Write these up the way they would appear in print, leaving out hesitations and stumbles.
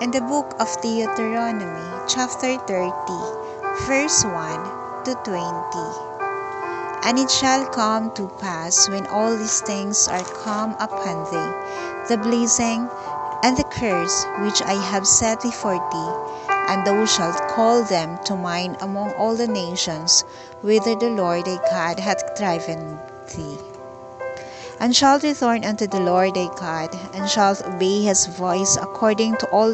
In the book of Deuteronomy, chapter 30, verse 1 to 20. And it shall come to pass when all these things are come upon thee, the blessing and the curse which I have set before thee, and thou shalt call them to mind among all the nations whither the Lord thy God hath driven thee, and shalt return unto the Lord thy God, and shalt obey his voice according to all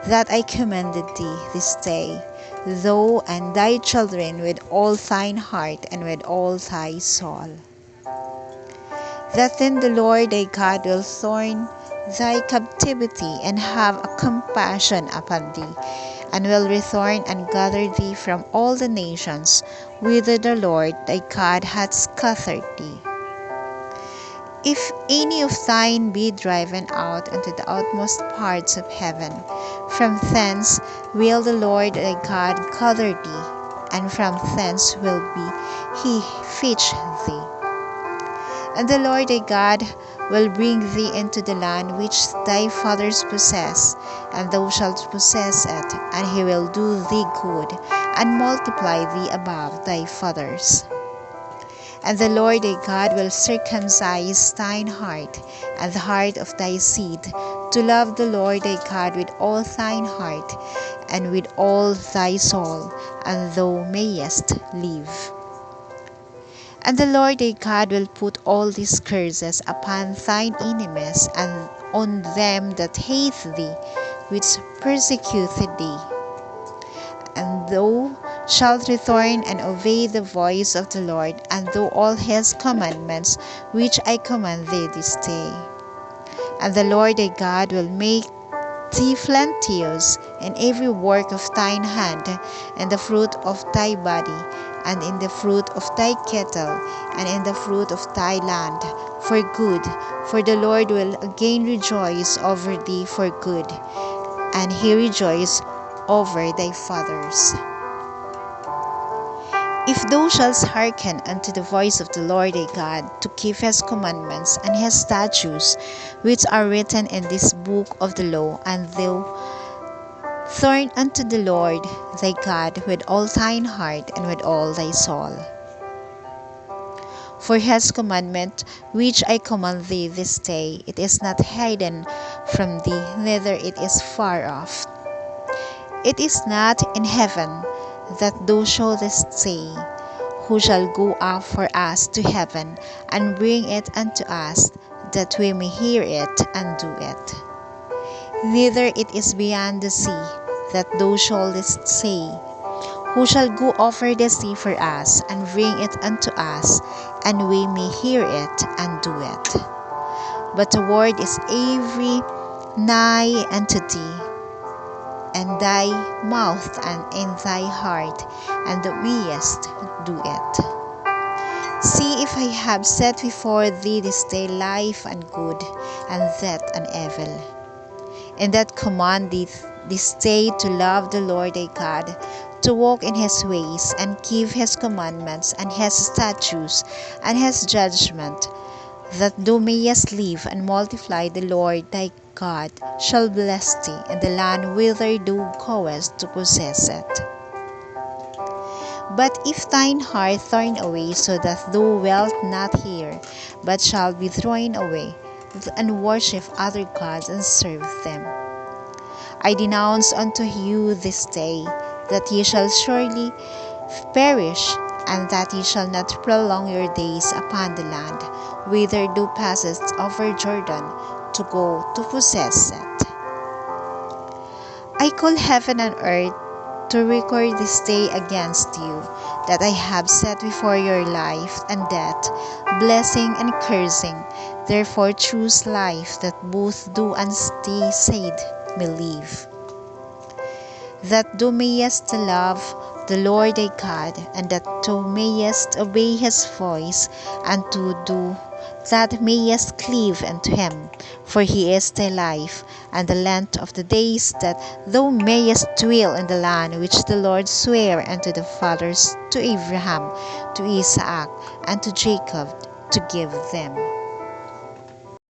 that I commanded thee this day, thou and thy children with all thine heart and with all thy soul. That then the Lord thy God will turn thy captivity and have a compassion upon thee, and will return and gather thee from all the nations whither the Lord thy God hath scattered thee. If any of thine be driven out unto the outmost parts of heaven, from thence will the Lord thy God gather thee, and from thence will be he fetch thee. And the Lord thy God will bring thee into the land which thy fathers possessed, and thou shalt possess it, and he will do thee good, and multiply thee above thy fathers. And the Lord thy God will circumcise thine heart, and the heart of thy seed, to love the Lord thy God with all thine heart, and with all thy soul, and thou mayest live. And the Lord thy God will put all these curses upon thine enemies, and on them that hate thee, which persecuted thee. And thou shalt return and obey the voice of the Lord, and do all his commandments which I command thee this day. And the Lord thy God will make thee plenteous in every work of thine hand, and the fruit of thy body, and in the fruit of thy cattle, and in the fruit of thy land, for good. For the Lord will again rejoice over thee for good, and he rejoiced over thy fathers. If thou shalt hearken unto the voice of the Lord thy God, to keep his commandments and his statutes, which are written in this book of the law, and thou turn unto the Lord thy God with all thine heart and with all thy soul. For his commandment which I command thee this day, it is not hidden from thee, neither it is far off. It is not in heaven, that thou shouldest say, who shall go up for us to heaven, and bring it unto us, that we may hear it and do it. Neither it is beyond the sea, that thou shouldest say, who shall go over the sea for us, and bring it unto us, and we may hear it and do it. But the word is every nigh unto thee, and thy mouth and in thy heart, and thou mayest do it. See, if I have set before thee this day life and good, and death and evil, and that command thee this day to love the Lord thy God, to walk in his ways, and keep his commandments, and his statutes, and his judgment, that thou mayest live and multiply. The Lord thy God shall bless thee in the land whither thou goest to possess it. But if thine heart turn away, so that thou wilt not hear, but shalt be thrown away, and worship other gods and serve them, I denounce unto you this day, that ye shall surely perish, and that ye shall not prolong your days upon the land whither thou passest over Jordan to go to possess it. I call heaven and earth to record this day against you, that I have set before your life and death, blessing and cursing. Therefore choose life, that both thou and thy seed may live, that thou mayest love the Lord thy God, and that thou mayest obey his voice, and to do that mayest cleave unto him. For he is thy life, and the length of the days, that thou mayest dwell in the land which the Lord sware unto the fathers, to Abraham, to Isaac, and to Jacob, to give them.